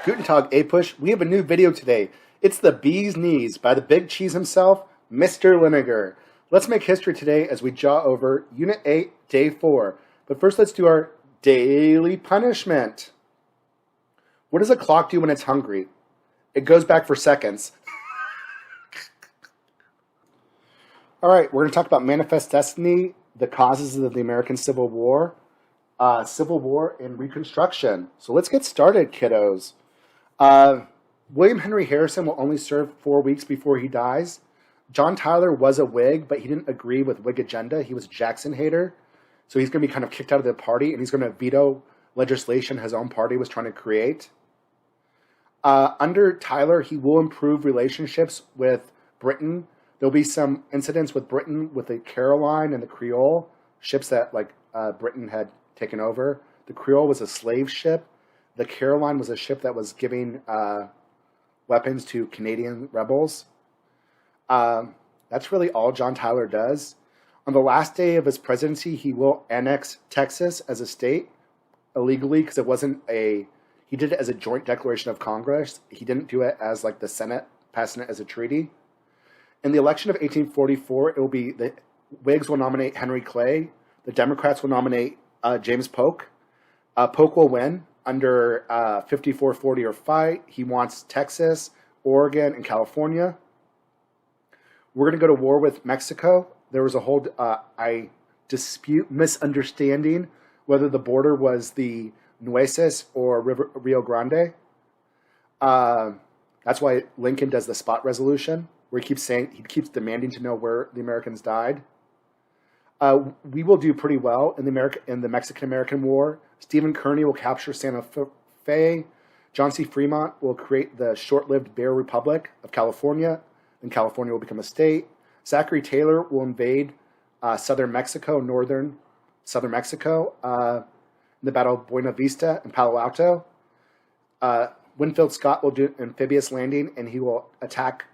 Guten Tag, Apush. We have a new video today. It's the bee's knees by the big cheese himself, Mr. Linegar. Let's make history today as we jaw over Unit 8, Day 4. But first, let's do our daily punishment. What does a clock do when it's hungry? It goes back for seconds. All right, we're going to talk about Manifest Destiny, the causes of the American Civil War, and Reconstruction. So let's get started, kiddos. William Henry Harrison will only serve 4 weeks before he dies. John Tyler was a Whig, but he didn't agree with Whig agenda. He was a Jackson hater. So he's going to be kind of kicked out of the party, and he's going to veto legislation his own party was trying to create. Under Tyler, he will improve relationships with Britain. There'll be some incidents with Britain with the Caroline and the Creole, ships that Britain had taken over. The Creole was a slave ship. The Caroline was a ship that was giving weapons to Canadian rebels. That's really all John Tyler does. On the last day of his presidency, he will annex Texas as a state illegally because he did it as a joint declaration of Congress. He didn't do it as like the Senate passing it as a treaty. In the election of 1844, it will be the Whigs will nominate Henry Clay. The Democrats will nominate James Polk. Polk will win under 54-40 or fight. He wants Texas, Oregon, and California. We're going to go to war with Mexico. There was a whole misunderstanding whether the border was the Nueces or Rio Grande. That's why Lincoln does the spot resolution, where he keeps demanding to know where the Americans died. We will do pretty well in the Mexican-American War. Stephen Kearny will capture Santa Fe. John C. Fremont will create the short-lived Bear Republic of California, and California will become a state. Zachary Taylor will invade northern southern Mexico, in the Battle of Buena Vista and Palo Alto. Winfield Scott will do an amphibious landing, and he will attack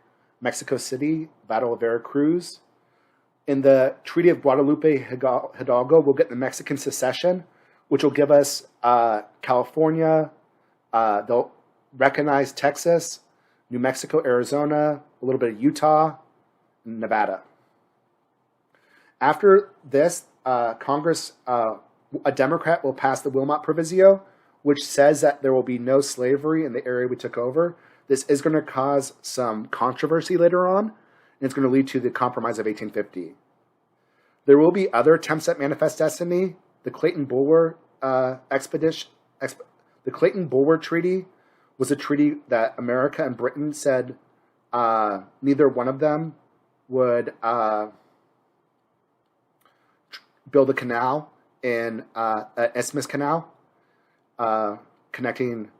Mexico City, Battle of Veracruz. In the Treaty of Guadalupe Hidalgo, we'll get the Mexican secession, which will give us California. They'll recognize Texas, New Mexico, Arizona, a little bit of Utah, and Nevada. After this, Congress, a Democrat will pass the Wilmot Proviso, which says that there will be no slavery in the area we took over. This is going to cause some controversy later on, and it's going to lead to the Compromise of 1850. There will be other attempts at Manifest Destiny. The Clayton-Bulwer the Clayton-Bulwer Treaty was a treaty that America and Britain said neither one of them would build a canal in an Isthmus Canal connecting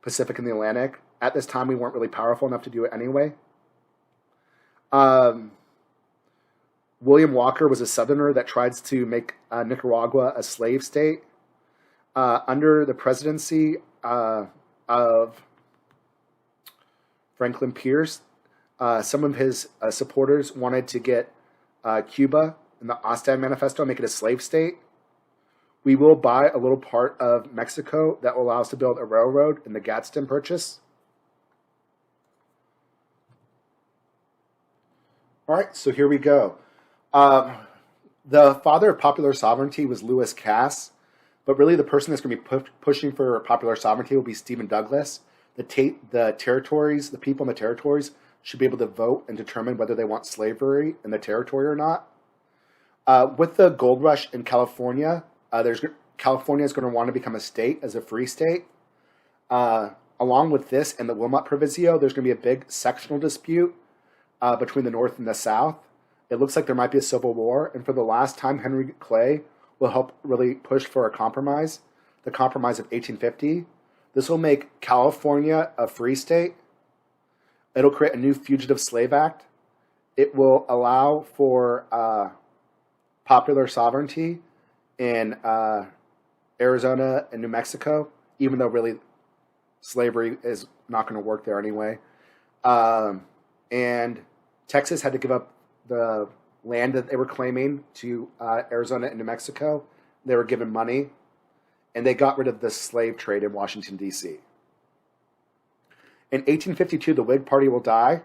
Pacific and the Atlantic. At this time, we weren't really powerful enough to do it anyway. William Walker was a Southerner that tried to make Nicaragua a slave state. Under the presidency of Franklin Pierce, some of his supporters wanted to get Cuba in the Ostend Manifesto, make it a slave state. We will buy a little part of Mexico that will allow us to build a railroad in the Gadsden Purchase. All right, so here we go. The father of popular sovereignty was Lewis Cass, but really the person that's going to be pushing for popular sovereignty will be Stephen Douglas. The territories, the people in the territories should be able to vote and determine whether they want slavery in the territory or not. With the gold rush in California, California is going to want to become a state as a free state. Along with this and the Wilmot Proviso, there's going to be a big sectional dispute between the North and the South. It looks like there might be a civil war, and for the last time, Henry Clay will help really push for a compromise, the Compromise of 1850. This will make California a free state. It'll create a new Fugitive Slave Act. It will allow for popular sovereignty in Arizona and New Mexico, even though really slavery is not going to work there anyway. And Texas had to give up the land that they were claiming to Arizona and New Mexico. They were given money, and they got rid of the slave trade in Washington, D.C. In 1852, the Whig Party will die.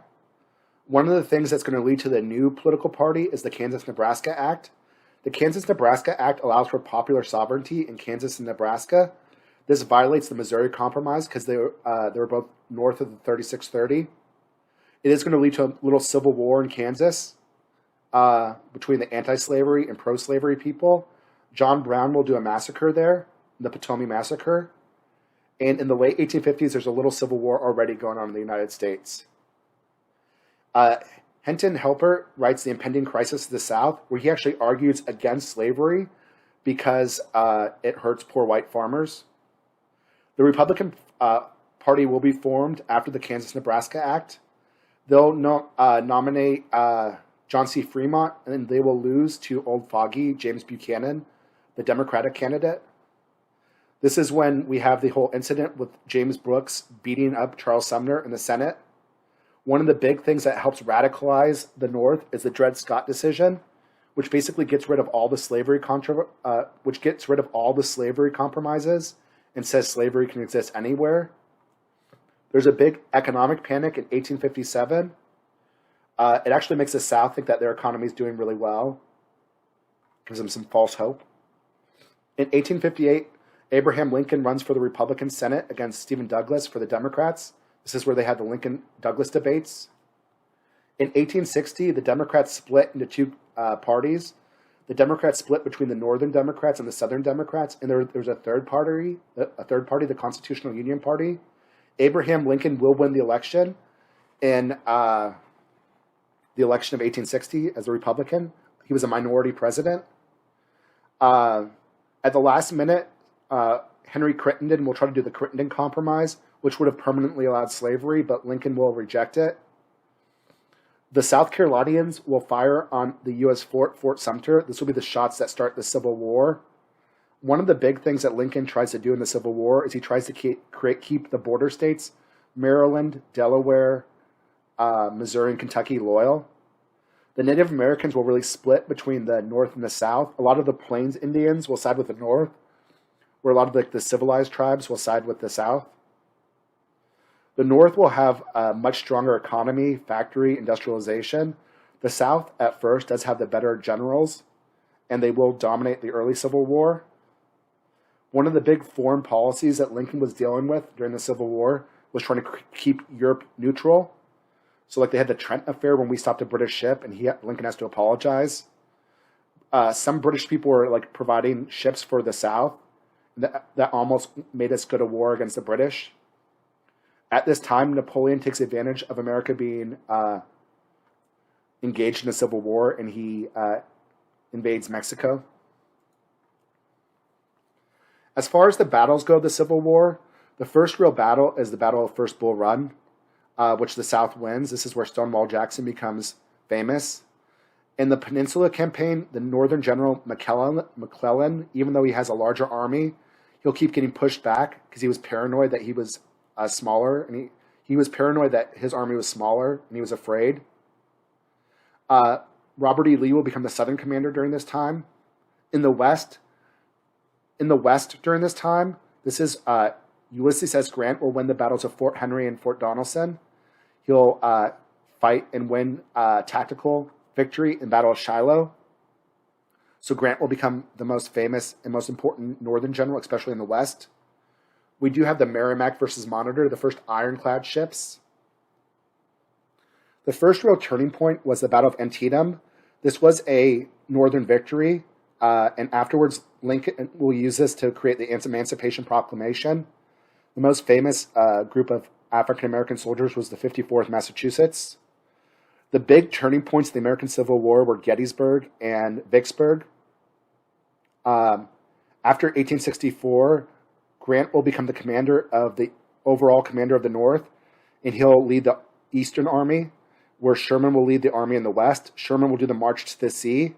One of the things that's going to lead to the new political party is the Kansas-Nebraska Act. The Kansas-Nebraska Act allows for popular sovereignty in Kansas and Nebraska. This violates the Missouri Compromise because they were both north of the 3630. It is going to lead to a little civil war in Kansas between the anti-slavery and pro-slavery people. John Brown will do a massacre there, the Potomac Massacre. And in the late 1850s, there's a little civil war already going on in the United States. Henton Helper writes The Impending Crisis of the South, where he actually argues against slavery because it hurts poor white farmers. The Republican Party will be formed after the Kansas-Nebraska Act. They'll nominate John C. Fremont, and they will lose to old fogey James Buchanan, the Democratic candidate. This is when we have the whole incident with James Brooks beating up Charles Sumner in the Senate. One of the big things that helps radicalize the North is the Dred Scott decision, which basically gets rid of all the slavery compromises and says slavery can exist anywhere. There's a big economic panic in 1857. It actually makes the South think that their economy is doing really well. Gives them some false hope. In 1858, Abraham Lincoln runs for the Republican Senate against Stephen Douglas for the Democrats. This is where they had the Lincoln-Douglas debates. In 1860, the Democrats split into two parties. The Democrats split between the Northern Democrats and the Southern Democrats, and there's a third party, the Constitutional Union Party. Abraham Lincoln will win the election in the election of 1860 as a Republican. He was a minority president. At the last minute, Henry Crittenden will try to do the Crittenden Compromise, which would have permanently allowed slavery, but Lincoln will reject it. The South Carolinians will fire on the U.S. Fort Sumter. This will be the shots that start the Civil War. One of the big things that Lincoln tries to do in the Civil War is he tries to keep the border states, Maryland, Delaware, Missouri, and Kentucky, loyal. The Native Americans will really split between the North and the South. A lot of the Plains Indians will side with the North, where a lot of the civilized tribes will side with the South. The North will have a much stronger economy, factory, industrialization. The South, at first, does have the better generals, and they will dominate the early Civil War. One of the big foreign policies that Lincoln was dealing with during the Civil War was trying to keep Europe neutral. So like they had the Trent Affair when we stopped a British ship, and Lincoln has to apologize. Some British people were like providing ships for the South. That almost made us go to war against the British. At this time, Napoleon takes advantage of America being engaged in a civil war, and he invades Mexico. As far as the battles go of the Civil War, the first real battle is the Battle of First Bull Run, which the South wins. This is where Stonewall Jackson becomes famous. In the Peninsula Campaign, the Northern General McClellan, even though he has a larger army, he'll keep getting pushed back because he was paranoid that he was smaller, and he was paranoid that his army was smaller, and he was afraid. Robert E. Lee will become the Southern commander during this time. In the West during this time, this is Ulysses S. Grant will win the battles of Fort Henry and Fort Donelson. He'll fight and win tactical victory in Battle of Shiloh. So Grant will become the most famous and most important Northern general, especially in the West. We do have the Merrimack versus Monitor, the first ironclad ships. The first real turning point was the Battle of Antietam. This was a Northern victory, and afterwards Lincoln will use this to create the Emancipation Proclamation. The most famous group of African American soldiers was the 54th Massachusetts. The big turning points of the American Civil War were Gettysburg and Vicksburg. After 1864, Grant will become the overall commander of the North, and he'll lead the Eastern Army, where Sherman will lead the army in the West. Sherman will do the March to the Sea.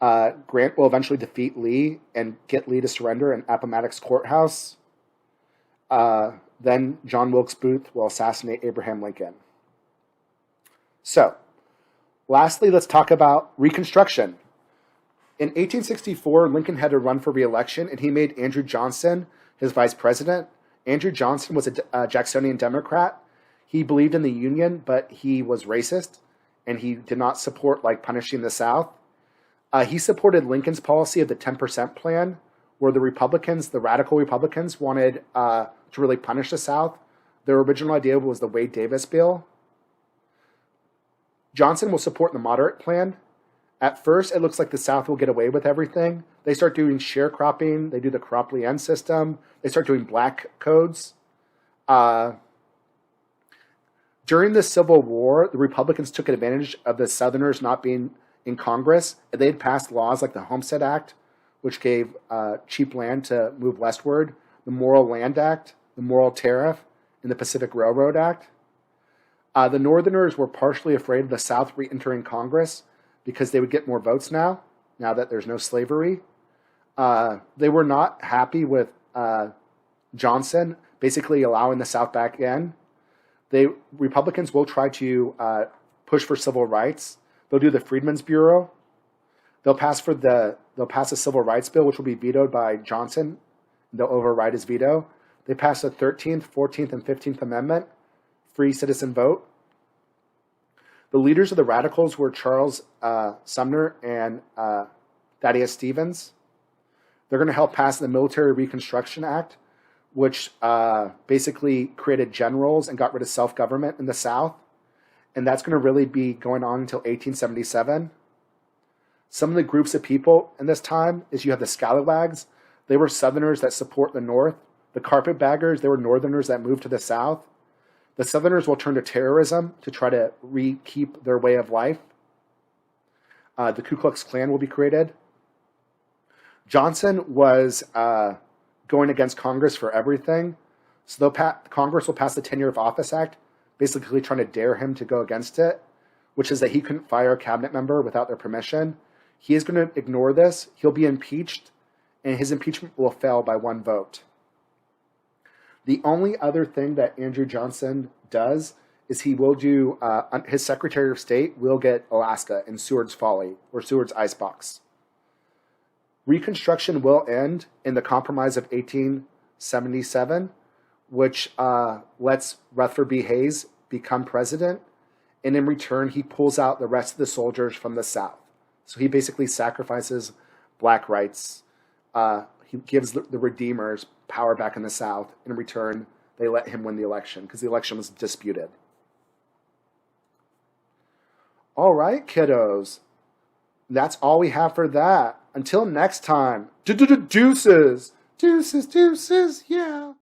Grant will eventually defeat Lee and get Lee to surrender in Appomattox Courthouse. Then John Wilkes Booth will assassinate Abraham Lincoln. So, lastly, let's talk about Reconstruction. In 1864, Lincoln had to run for re-election, and he made Andrew Johnson his vice president. Andrew Johnson was a Jacksonian Democrat, He believed in the Union, but he was racist, and he did not support like punishing the South. He supported Lincoln's policy of the 10% plan, where the Republicans, the radical Republicans, wanted to really punish the South. Their original idea was the Wade Davis bill. Johnson will support the moderate plan. At first, it looks like the South will get away with everything. They start doing sharecropping. They do the crop-lien system. They start doing black codes. During the Civil War, the Republicans took advantage of the Southerners not being in Congress. They had passed laws like the Homestead Act, which gave cheap land to move westward, the Morrill Land Act, the Morrill Tariff, and the Pacific Railroad Act. The Northerners were partially afraid of the South re-entering Congress because they would get more votes now that there's no slavery. They were not happy with Johnson basically allowing the South back in. Republicans will try to push for civil rights. They'll do the Freedmen's Bureau. They'll pass a civil rights bill, which will be vetoed by Johnson. They'll override his veto. They pass the 13th, 14th, and 15th Amendment, free citizen vote. The leaders of the radicals were Charles Sumner and Thaddeus Stevens. They're going to help pass the Military Reconstruction Act, which basically created generals and got rid of self-government in the South. And that's going to really be going on until 1877. Some of the groups of people in this time is you have the Scalawags. They were Southerners that support the North. The Carpetbaggers, they were Northerners that moved to the South. The Southerners will turn to terrorism to try to keep their way of life. The Ku Klux Klan will be created. Johnson was going against Congress for everything. So Congress will pass the Tenure of Office Act, basically trying to dare him to go against it, which is that he couldn't fire a cabinet member without their permission. He is going to ignore this. He'll be impeached, and his impeachment will fail by one vote. The only other thing that Andrew Johnson does is he will do, his Secretary of State will get Alaska in Seward's Folly, or Seward's Icebox. Reconstruction will end in the Compromise of 1877, which lets Rutherford B. Hayes become president, and in return, he pulls out the rest of the soldiers from the South. So he basically sacrifices black rights. He gives the Redeemers power back in the South. In return, they let him win the election because the election was disputed. All right, kiddos. That's all we have for that. Until next time, deuces. Deuces, yeah.